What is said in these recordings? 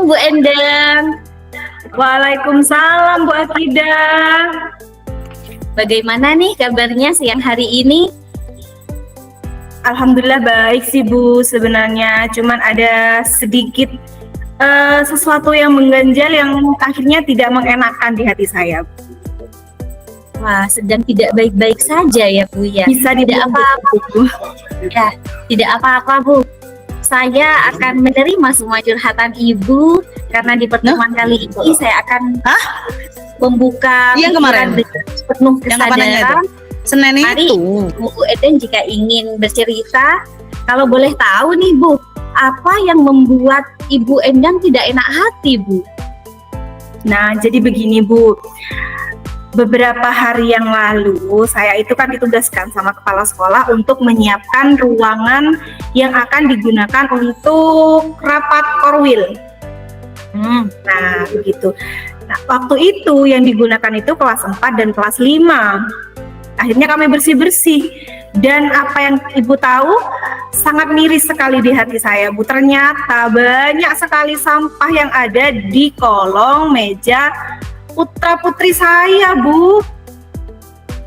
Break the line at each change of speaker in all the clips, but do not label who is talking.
Bu Endang.
Waalaikumsalam Bu Akidah.
Bagaimana nih kabarnya siang hari ini?
Alhamdulillah baik sih Bu sebenarnya. Cuman ada sedikit sesuatu yang mengganjal yang akhirnya tidak mengenakan di hati saya.
Wah, sedang tidak baik-baik saja ya Bu ya.
Bisa
tidak apa-apa
Bu.
Ya, tidak apa-apa Bu. Saya akan menerima semua curhatan Ibu karena di pertemuan kali ini saya akan membuka
Yang kemarin
dengan penuh kesadaran.
Senin
Mari
itu.
Bu Eden jika ingin bercerita, kalau boleh tahu nih Bu, apa yang membuat Ibu Endang tidak enak hati Bu?
Nah, jadi begini Bu. Beberapa hari yang lalu saya itu kan ditugaskan sama kepala sekolah untuk menyiapkan ruangan yang akan digunakan untuk rapat korwil. Nah, begitu. Nah, waktu itu yang digunakan itu kelas 4 dan kelas 5. Akhirnya kami bersih-bersih. Dan apa yang Ibu tahu, sangat miris sekali di hati saya Bu. Ternyata banyak sekali sampah yang ada di kolong meja putra-putri saya Bu.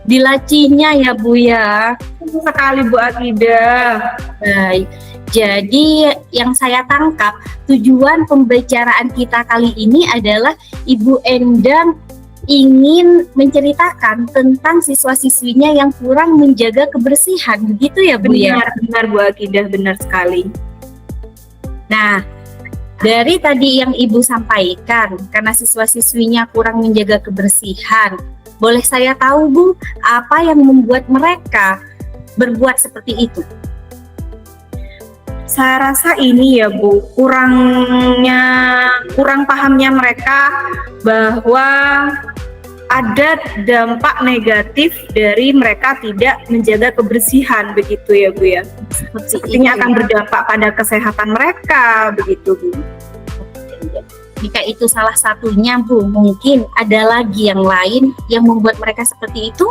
Di lacinya ya Bu ya.
Sekali Bu Akidah.
Baik. Jadi yang saya tangkap tujuan pembicaraan kita kali ini adalah Ibu Endang ingin menceritakan tentang siswa-siswinya yang kurang menjaga kebersihan, begitu ya Bu ya?
Benar Bu Akidah, benar sekali.
Nah, dari tadi yang Ibu sampaikan, karena siswa-siswinya kurang menjaga kebersihan, boleh saya tahu Bu, apa yang membuat mereka berbuat seperti itu?
Saya rasa ini ya Bu, kurang pahamnya mereka bahwa ada dampak negatif dari mereka tidak menjaga kebersihan, begitu ya Bu ya. Sepertinya akan berdampak pada kesehatan mereka, begitu Bu.
Jika itu salah satunya Bu, mungkin ada lagi yang lain yang membuat mereka seperti itu?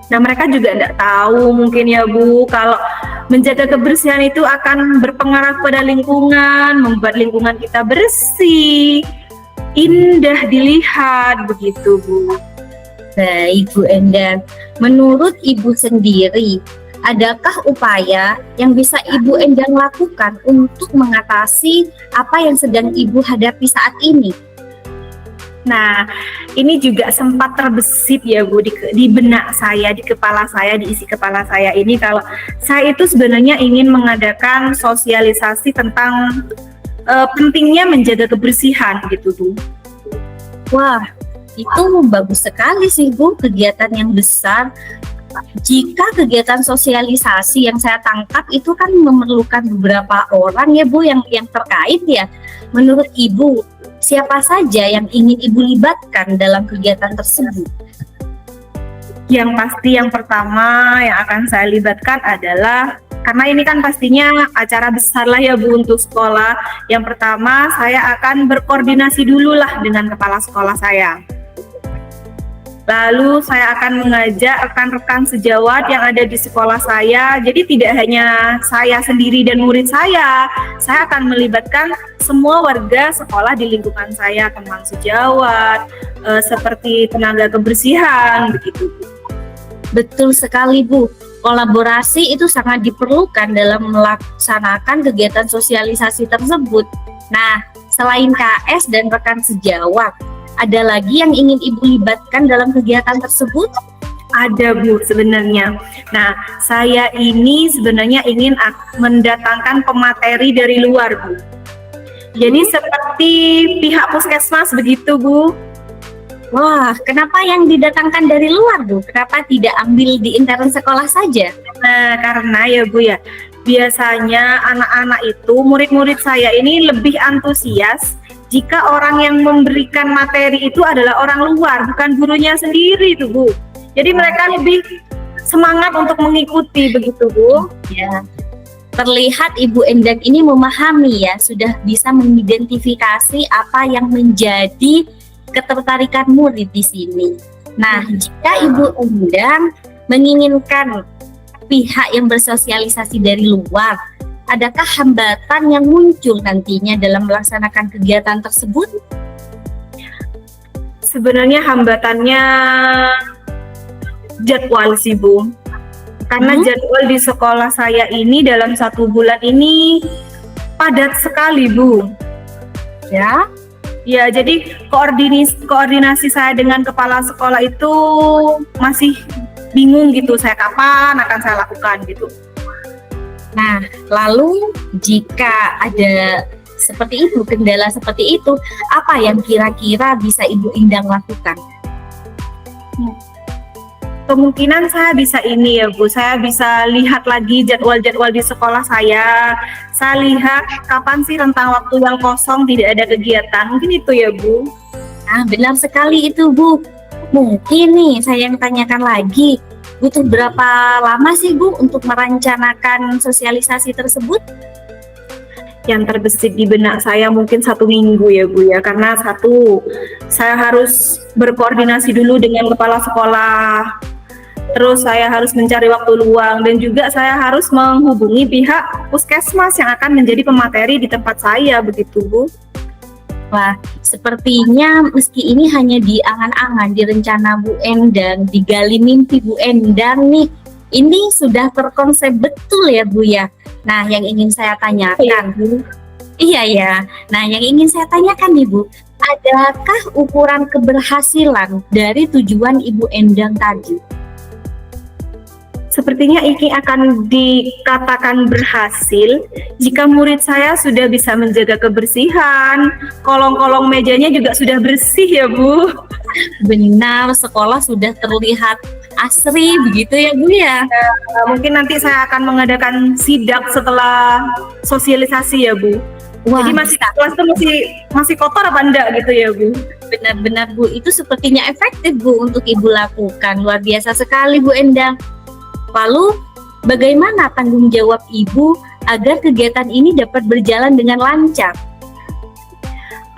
Nah, mereka juga tidak tahu mungkin ya Bu, kalau menjaga kebersihan itu akan berpengaruh pada lingkungan, membuat lingkungan kita bersih, indah dilihat, begitu Bu.
Baik Bu Endang, menurut Ibu sendiri, adakah upaya yang bisa Ibu Endang lakukan untuk mengatasi apa yang sedang Ibu hadapi saat ini?
Nah, ini juga sempat terbesit ya Bu di benak saya, di kepala saya, di isi kepala saya ini, kalau saya itu sebenarnya ingin mengadakan sosialisasi tentang pentingnya menjaga kebersihan gitu Bu.
Wah, itu bagus sekali sih Bu, kegiatan yang besar. Jika kegiatan sosialisasi yang saya tangkap itu kan memerlukan beberapa orang ya Bu yang terkait ya. Menurut Ibu, siapa saja yang ingin Ibu libatkan dalam kegiatan tersebut?
Yang pasti yang pertama yang akan saya libatkan adalah, karena ini kan pastinya acara besar lah ya Bu untuk sekolah. Yang pertama saya akan berkoordinasi dulu lah dengan kepala sekolah saya. Lalu saya akan mengajak rekan-rekan sejawat yang ada di sekolah saya. Jadi tidak hanya saya sendiri dan murid saya akan melibatkan semua warga sekolah di lingkungan saya, teman sejawat, seperti tenaga kebersihan, begitu.
Betul sekali Bu, kolaborasi itu sangat diperlukan dalam melaksanakan kegiatan sosialisasi tersebut. Nah, selain KS dan rekan sejawat, ada lagi yang ingin Ibu libatkan dalam kegiatan tersebut?
Ada Bu sebenarnya. Nah, saya ini sebenarnya ingin mendatangkan pemateri dari luar Bu. Jadi seperti pihak puskesmas begitu Bu.
Wah, kenapa yang didatangkan dari luar Bu? Kenapa tidak ambil di intern sekolah saja?
Nah, karena ya Bu ya, biasanya anak-anak itu, murid-murid saya ini lebih antusias jika orang yang memberikan materi itu adalah orang luar, bukan gurunya sendiri tuh Bu. Jadi mereka lebih semangat untuk mengikuti, begitu Bu.
Ya, terlihat Ibu Endang ini memahami ya, sudah bisa mengidentifikasi apa yang menjadi ketertarikan murid di sini. Nah, jika Ibu Endang menginginkan pihak yang bersosialisasi dari luar, adakah hambatan yang muncul nantinya dalam melaksanakan kegiatan tersebut?
Sebenarnya hambatannya jadwal sih Bu, karena jadwal di sekolah saya ini dalam 1 bulan ini padat sekali Bu.
Ya,
Ya, jadi koordinasi saya dengan kepala sekolah itu masih bingung gitu, saya kapan akan saya lakukan gitu.
nah lalu jika ada seperti itu, kendala seperti itu, apa yang kira-kira bisa Ibu Endang lakukan?
Kemungkinan saya bisa ini ya Bu, saya bisa lihat lagi jadwal-jadwal di sekolah saya lihat kapan sih rentang waktu yang kosong tidak ada kegiatan, mungkin itu ya Bu.
Nah, benar sekali itu Bu. Mungkin nih saya yang tanyakan lagi, butuh berapa lama sih Bu untuk merencanakan sosialisasi tersebut?
Yang terbesit di benak saya mungkin 1 minggu ya Bu ya, karena satu, saya harus berkoordinasi dulu dengan kepala sekolah, terus saya harus mencari waktu luang, dan juga saya harus menghubungi pihak puskesmas yang akan menjadi pemateri di tempat saya, begitu Bu.
Wah, sepertinya meski ini hanya di angan-angan, di rencana Bu Endang, digali mimpi Bu Endang nih, ini sudah terkonsep betul ya Bu ya. Nah, yang ingin saya tanyakan, iya ya. Nah, yang ingin saya tanyakan nih Bu, adakah ukuran keberhasilan dari tujuan Ibu Endang tadi?
Sepertinya ini akan dikatakan berhasil jika murid saya sudah bisa menjaga kebersihan, kolong-kolong mejanya juga sudah bersih ya Bu.
Benar, sekolah sudah terlihat asri begitu ya Bu ya.
Mungkin nanti saya akan mengadakan sidak setelah sosialisasi ya Bu.
Wah,
Jadi kelas itu masih kotor apa enggak gitu ya Bu?
benar-benar Bu, itu sepertinya efektif Bu untuk Ibu lakukan. Luar biasa sekali Bu Endang. Lalu bagaimana tanggung jawab Ibu agar kegiatan ini dapat berjalan dengan lancar?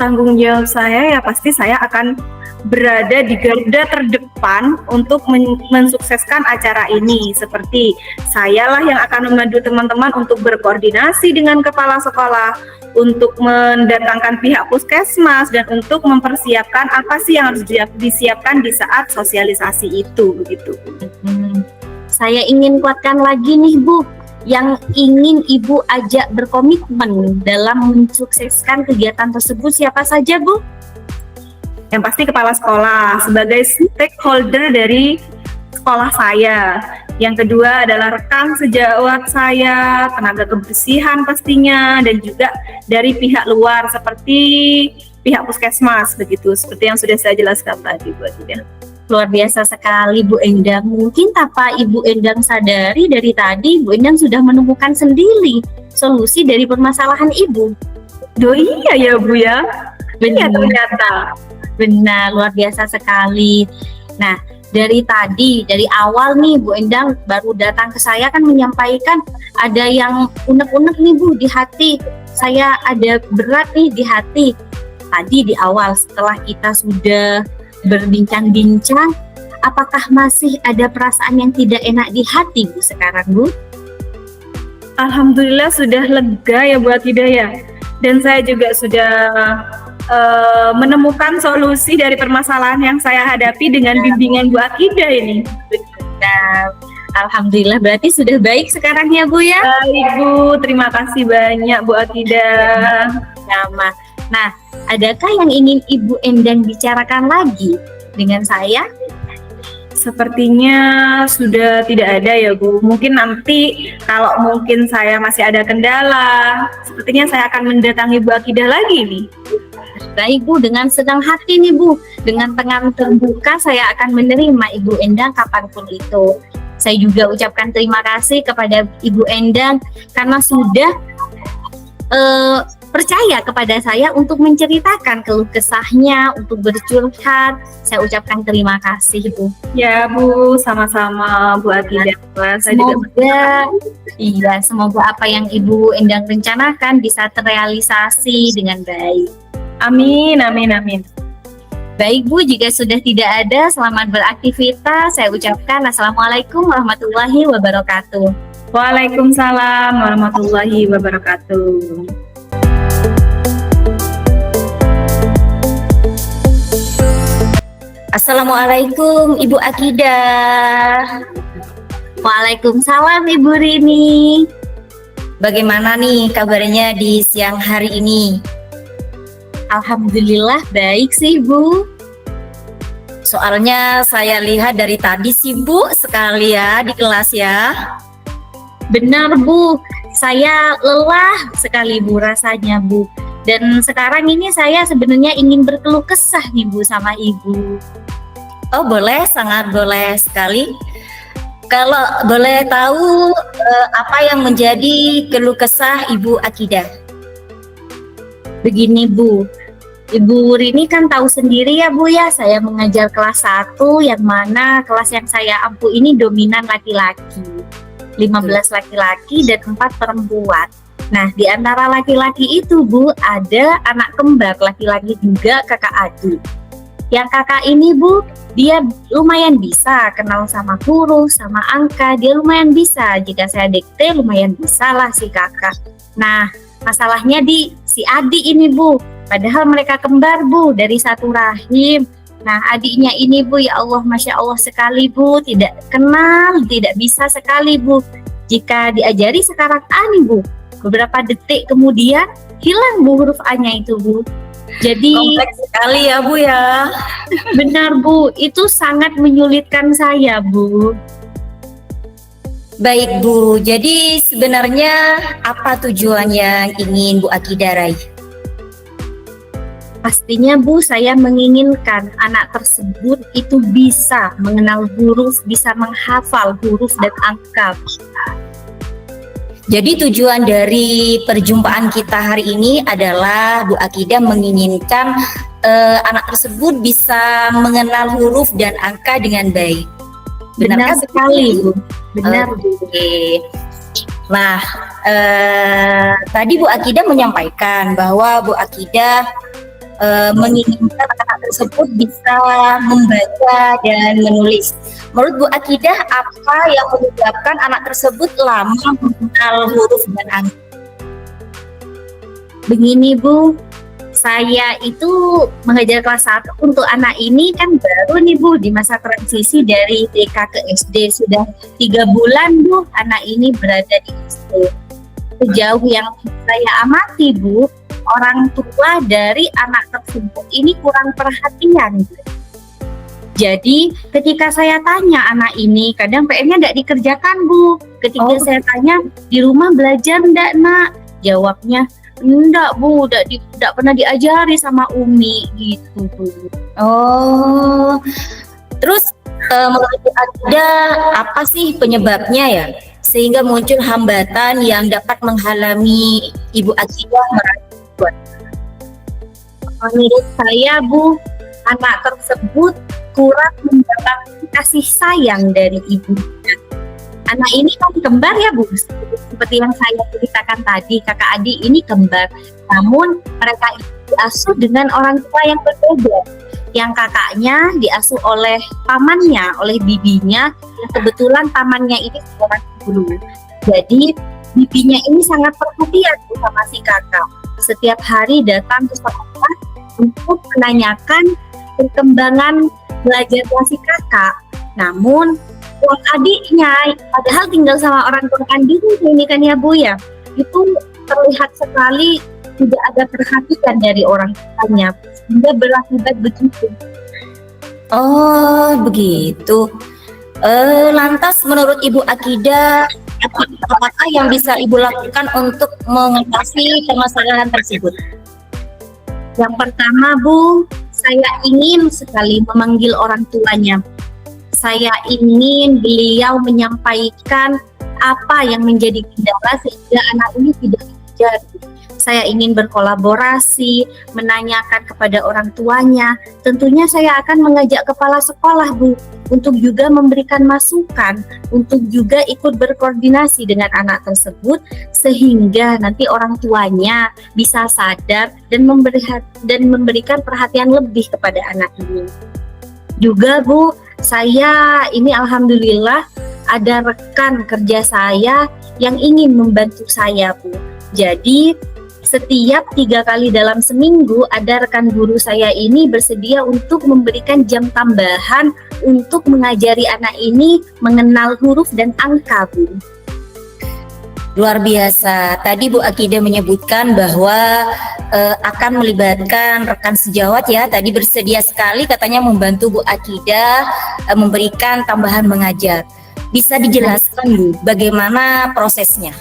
Tanggung jawab saya ya pasti saya akan berada di garda terdepan untuk mensukseskan acara ini. Seperti sayalah yang akan membantu teman-teman untuk berkoordinasi dengan kepala sekolah, untuk mendatangkan pihak puskesmas, dan untuk mempersiapkan apa sih yang harus disiapkan di saat sosialisasi itu, begitu.
Saya ingin kuatkan lagi nih Bu, yang ingin Ibu ajak berkomitmen dalam mensukseskan kegiatan tersebut siapa saja Bu?
Yang pasti kepala sekolah sebagai stakeholder dari sekolah saya. Yang kedua adalah rekan sejawat saya, tenaga kebersihan pastinya, dan juga dari pihak luar seperti pihak puskesmas, begitu, seperti yang sudah saya jelaskan tadi Bu Atidah.
Luar biasa sekali Bu Endang. Mungkin tanpa Ibu Endang sadari dari tadi, Bu Endang sudah menemukan sendiri solusi dari permasalahan Ibu.
Iya ya Bu ya.
Benar,
Ternyata.
benar, luar biasa sekali. Nah, dari awal nih Bu Endang baru datang ke saya kan menyampaikan ada yang unek-unek nih Bu di hati. Saya ada berat nih di hati. Tadi di awal setelah kita sudah berbincang-bincang, apakah masih ada perasaan yang tidak enak di hati Bu sekarang Bu?
Alhamdulillah sudah lega ya Bu Atidah ya. Dan saya juga sudah menemukan solusi dari permasalahan yang saya hadapi dengan bimbingan Bu Atidah ini.
Nah, alhamdulillah berarti sudah baik sekarang ya Bu ya.
Baik Bu, terima kasih banyak Bu Atidah.
Sama. Nah, adakah yang ingin Ibu Endang bicarakan lagi dengan saya?
Sepertinya sudah tidak ada ya Bu. Mungkin nanti kalau mungkin saya masih ada kendala, sepertinya saya akan mendatangi Bu Atidah lagi nih.
Baik Bu, dengan senang hati nih Bu, dengan tangan terbuka saya akan menerima Ibu Endang kapanpun itu. Saya juga ucapkan terima kasih kepada Ibu Endang karena sudah percaya kepada saya untuk menceritakan keluh kesahnya, untuk bercurhat. Saya ucapkan terima kasih Bu.
Ya Bu, sama-sama Bu Atidah.
Semoga apa yang Ibu Endang rencanakan bisa terrealisasi dengan baik.
Amin, amin, amin.
Baik Bu, jika sudah tidak ada, selamat beraktivitas. Saya ucapkan Assalamualaikum warahmatullahi wabarakatuh.
Waalaikumsalam warahmatullahi wabarakatuh.
Assalamualaikum Ibu Akidah.
Waalaikumsalam Ibu Rini.
Bagaimana nih kabarnya di siang hari ini?
Alhamdulillah baik sih Bu.
Soalnya saya lihat dari tadi sibuk sekali ya di kelas ya.
Benar Bu, saya lelah sekali Bu rasanya Bu. Dan sekarang ini saya sebenarnya ingin berkeluh kesah nih Bu sama Ibu.
Oh boleh, sangat boleh sekali. Kalau boleh tahu apa yang menjadi keluh kesah Ibu Akidah?
Begini Bu, Ibu Rini kan tahu sendiri ya Bu ya, saya mengajar kelas 1 yang mana kelas yang saya ampu ini dominan laki-laki. 15 laki-laki dan 4 perempuan. Nah, di antara laki-laki itu Bu, ada anak kembar laki-laki juga, kakak adik. Yang kakak ini Bu, dia lumayan bisa kenal sama huruf, sama angka, dia lumayan bisa. Jika saya dikte lumayan bisa lah si kakak. Nah, masalahnya di si adik ini Bu, padahal mereka kembar Bu, dari satu rahim. Nah, adiknya ini Bu, ya Allah, Masya Allah sekali Bu, tidak kenal, tidak bisa sekali Bu. Jika diajari sekarang A nih Bu, beberapa detik kemudian hilang Bu huruf A-nya itu Bu. Jadi
Kompleks sekali ya Bu ya.
benar Bu, itu sangat menyulitkan saya Bu.
Baik Bu, jadi sebenarnya apa tujuan yang ingin Bu Akidah raih?
Pastinya Bu, saya menginginkan anak tersebut itu bisa mengenal huruf, bisa menghafal huruf dan angka.
Jadi tujuan dari perjumpaan kita hari ini adalah Bu Akidah menginginkan anak tersebut bisa mengenal huruf dan angka dengan baik.
Benar
Benarkah
sekali Bu. Benar Bu.
Oke. Nah, tadi Bu Akidah menyampaikan bahwa Bu Akidah menginginkan anak tersebut bisa membaca dan menulis. Menurut Bu Akidah, apa yang menyebabkan anak tersebut lama mengenal huruf dan angka?
Begini Bu, saya itu mengajar kelas 1 untuk anak ini kan baru nih Bu, di masa transisi dari TK ke SD. Sudah 3 bulan Bu, anak ini berada di SD. Sejauh yang saya amati Bu, orang tua dari anak tersebut ini kurang perhatian. Jadi ketika saya tanya anak ini, kadang PR-nya tidak dikerjakan Bu. Ketika saya tanya, di rumah belajar enggak Nak? Jawabnya, enggak Bu, enggak pernah diajari sama Umi gitu Bu.
Oh, terus menurut Bu Akidah apa sih penyebabnya ya? Sehingga muncul hambatan yang dapat menghalangi Ibu Akidah meraih.
Menurut saya Bu, anak tersebut kurang mendapatkan kasih sayang dari ibunya. Anak ini kan kembar ya Bu, seperti yang saya ceritakan tadi, kakak adik ini kembar. Namun mereka diasuh dengan orang tua yang berbeda. Yang kakaknya diasuh oleh pamannya, oleh bibinya, yang kebetulan pamannya ini seorang guru. Jadi bibinya ini sangat perhatian sama si kakak. Setiap hari datang ke sekolah untuk menanyakan perkembangan belajar si kakak. Namun uang adiknya, padahal tinggal sama orang tua kandungnya ini kan ya Bu ya, itu terlihat sekali tidak ada perhatian dari orang tuanya, sehingga berakibat begitu.
Oh, begitu. Lantas menurut Ibu Akidah, apakah yang bisa Ibu lakukan untuk mengatasi permasalahan tersebut?
Yang pertama Bu, saya ingin sekali memanggil orang tuanya. Saya ingin beliau menyampaikan apa yang menjadi kendala sehingga anak ini tidak terjadi. Saya ingin berkolaborasi, menanyakan kepada orang tuanya. Tentunya saya akan mengajak kepala sekolah Bu, untuk juga memberikan masukan, untuk juga ikut berkoordinasi dengan anak tersebut, sehingga nanti orang tuanya bisa sadar dan memberikan perhatian lebih kepada anak ini. Juga Bu, saya ini alhamdulillah ada rekan kerja saya yang ingin membantu saya, Bu. Jadi setiap 3 kali dalam seminggu ada rekan guru saya ini bersedia untuk memberikan jam tambahan untuk mengajari anak ini mengenal huruf dan angka, Bu.
Luar biasa. Tadi Bu Akidah menyebutkan bahwa akan melibatkan rekan sejawat ya. Tadi bersedia sekali katanya membantu Bu Akidah memberikan tambahan mengajar. Bisa dijelaskan Bu, bagaimana prosesnya?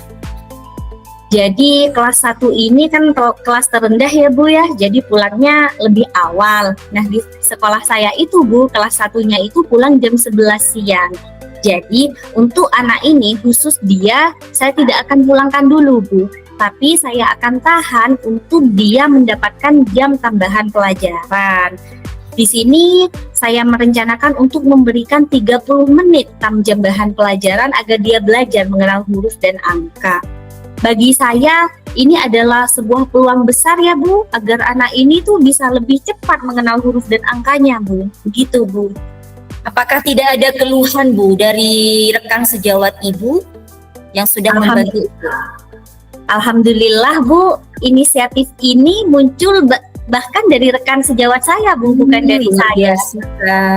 Jadi kelas 1 ini kan kelas terendah ya Bu ya, jadi pulangnya lebih awal. Nah di sekolah saya itu Bu, kelas 1-nya itu pulang jam 11 siang. Jadi untuk anak ini khusus dia, saya tidak akan pulangkan dulu Bu, tapi saya akan tahan untuk dia mendapatkan jam tambahan pelajaran. Di sini saya merencanakan untuk memberikan 30 menit tambahan pelajaran agar dia belajar mengenal huruf dan angka. Bagi saya ini adalah sebuah peluang besar ya Bu, agar anak ini tuh bisa lebih cepat mengenal huruf dan angkanya Bu. Begitu Bu.
Apakah tidak ada keluhan Bu dari rekan sejawat Ibu yang sudah membantu?
Alhamdulillah Bu, inisiatif ini muncul bahkan dari rekan sejawat saya Bu, bukan dari saya.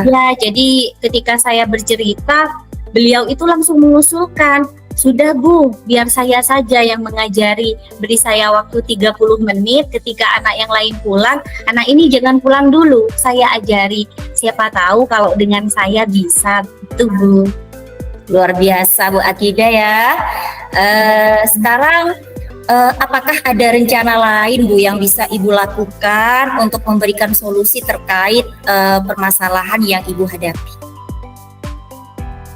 Ya, jadi ketika saya bercerita, beliau itu langsung mengusulkan, sudah Bu, biar saya saja yang mengajari, beri saya waktu 30 menit, ketika anak yang lain pulang, anak ini jangan pulang dulu, saya ajari, siapa tahu kalau dengan saya bisa, itu Bu.
Luar biasa Bu Akidah ya. Sekarang apakah ada rencana lain Bu yang bisa Ibu lakukan untuk memberikan solusi terkait permasalahan yang Ibu hadapi?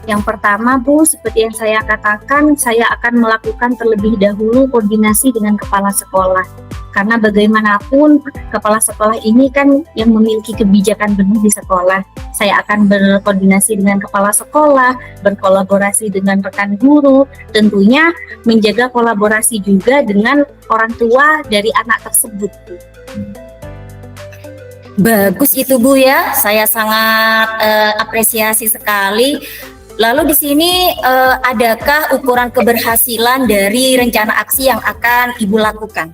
Yang pertama Bu, seperti yang saya katakan, saya akan melakukan terlebih dahulu koordinasi dengan kepala sekolah. Karena bagaimanapun kepala sekolah ini kan yang memiliki kebijakan benar di sekolah. Saya akan berkoordinasi dengan kepala sekolah, berkolaborasi dengan rekan guru, tentunya menjaga kolaborasi juga dengan orang tua dari anak tersebut.
Bagus itu Bu ya, saya sangat apresiasi sekali. Lalu di sini adakah ukuran keberhasilan dari rencana aksi yang akan Ibu lakukan?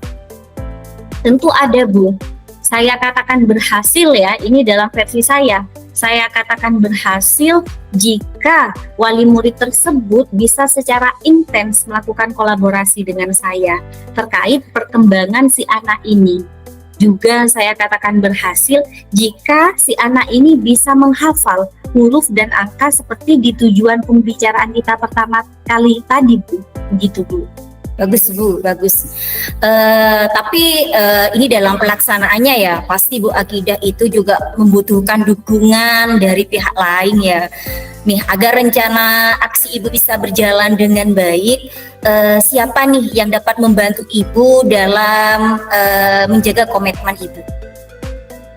Tentu ada Bu. Saya katakan berhasil ya, ini dalam versi saya. Saya katakan berhasil jika wali murid tersebut bisa secara intens melakukan kolaborasi dengan saya terkait perkembangan si anak ini. Juga saya katakan berhasil jika si anak ini bisa menghafal huruf dan angka seperti di tujuan pembicaraan kita pertama kali tadi Bu. Begitu Bu.
Bagus Bu, bagus. Tapi ini dalam pelaksanaannya ya, pasti Bu Akidah itu juga membutuhkan dukungan dari pihak lain ya. Nih, agar rencana aksi Ibu bisa berjalan dengan baik, siapa nih yang dapat membantu Ibu dalam menjaga komitmen Ibu?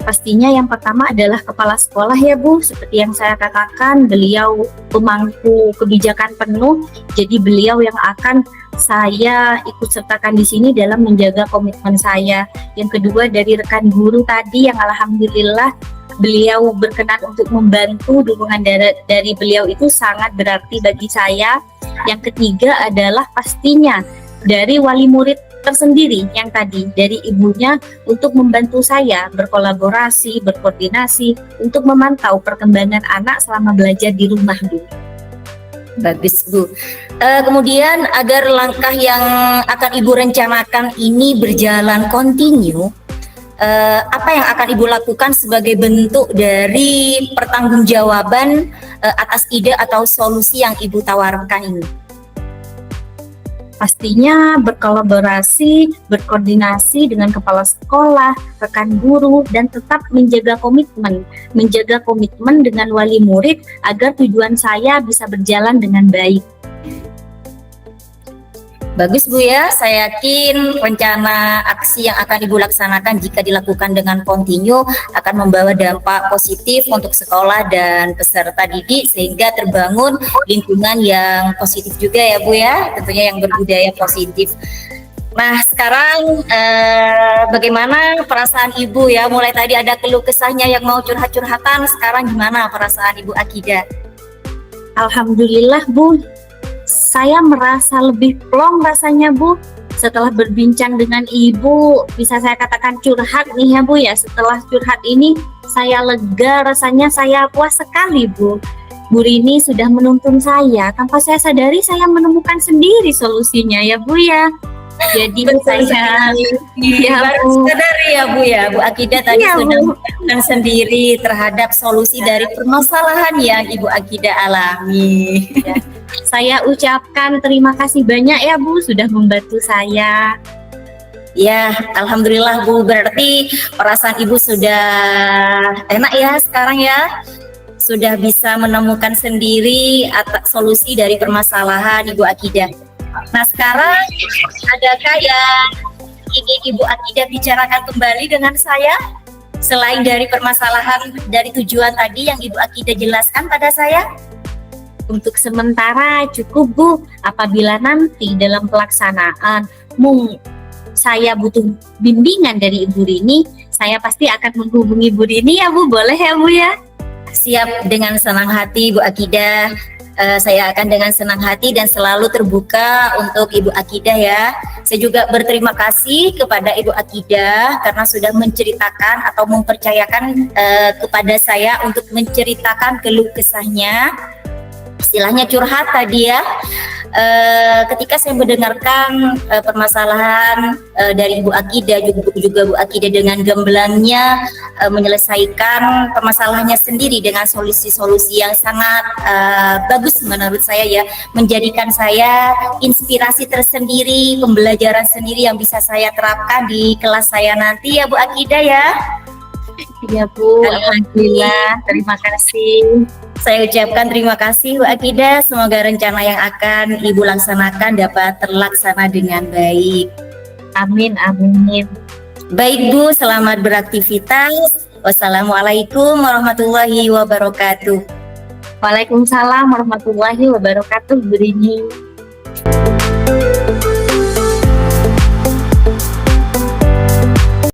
Pastinya yang pertama adalah kepala sekolah ya Bu, seperti yang saya katakan beliau pemangku kebijakan penuh, jadi beliau yang akan saya ikut sertakan di sini dalam menjaga komitmen saya. Yang kedua dari rekan guru tadi yang alhamdulillah beliau berkenan untuk membantu, dukungan dari beliau itu sangat berarti bagi saya. Yang ketiga adalah pastinya dari wali murid tersendiri yang tadi dari ibunya untuk membantu saya berkolaborasi, berkoordinasi untuk memantau perkembangan anak selama belajar di rumah Bu.
Bagus Bu. Kemudian agar langkah yang akan Ibu rencanakan ini berjalan kontinu, apa yang akan Ibu lakukan sebagai bentuk dari pertanggungjawaban atas ide atau solusi yang Ibu tawarkan ini?
Pastinya berkolaborasi, berkoordinasi dengan kepala sekolah, rekan guru, dan tetap menjaga komitmen dengan wali murid agar tujuan saya bisa berjalan dengan baik.
Bagus Bu ya, saya yakin rencana aksi yang akan Ibu laksanakan jika dilakukan dengan kontinu akan membawa dampak positif untuk sekolah dan peserta didik sehingga terbangun lingkungan yang positif juga ya Bu ya, tentunya yang berbudaya positif. Nah sekarang bagaimana perasaan Ibu ya, mulai tadi ada keluh kesahnya yang mau curhat-curhatan, sekarang gimana perasaan Ibu Akidah?
Alhamdulillah Bu, saya merasa lebih plong rasanya Bu. Setelah berbincang dengan Ibu, bisa saya katakan curhat nih ya Bu ya. Setelah curhat ini, saya lega, rasanya saya puas sekali Bu. Bu Rini sudah menuntun saya, tanpa saya sadari saya menemukan sendiri solusinya ya Bu ya. Jadi
Betul
saya
sekali.
ya
Baru
Bu.
sadar ya Bu ya, Bu Akidah tadi
Iya,
sudah
Bu.
menemukan sendiri terhadap solusi dari permasalahan yang Ibu Akidah alami.
Saya ucapkan terima kasih banyak ya Bu sudah membantu saya.
Ya, alhamdulillah Bu, berarti perasaan Ibu sudah enak ya sekarang ya. Sudah bisa menemukan sendiri solusi dari permasalahan Ibu Akidah. Nah, sekarang adakah yang ingin Ibu Akidah bicarakan kembali dengan saya? Selain dari permasalahan dari tujuan tadi yang Ibu Akidah jelaskan pada saya?
Untuk sementara cukup Bu. Apabila nanti dalam pelaksanaan saya butuh bimbingan dari Ibu Rini, saya pasti akan menghubungi Bu Rini ya Bu. Boleh ya Bu ya?
Siap, dengan senang hati Bu Akidah. Saya akan dengan senang hati dan selalu terbuka untuk Ibu Akidah ya. Saya juga berterima kasih kepada Ibu Akidah karena sudah menceritakan atau mempercayakan kepada saya untuk menceritakan keluh kesahnya. Istilahnya curhat tadi ya. Ketika saya mendengarkan permasalahan dari Ibu Akidah, juga Bu Akidah dengan gamblannya menyelesaikan permasalahannya sendiri dengan solusi-solusi yang sangat bagus menurut saya ya, menjadikan saya inspirasi tersendiri, pembelajaran sendiri yang bisa saya terapkan di kelas saya nanti ya Bu Akidah ya.
Iya Bu, alhamdulillah. Terima kasih.
Saya ucapkan terima kasih Bu Akidah. Semoga rencana yang akan Ibu laksanakan dapat terlaksana dengan baik.
Amin, amin.
Baik Bu, selamat beraktivitas. Wassalamualaikum warahmatullahi wabarakatuh.
Waalaikumsalam warahmatullahi wabarakatuh Bu Rini.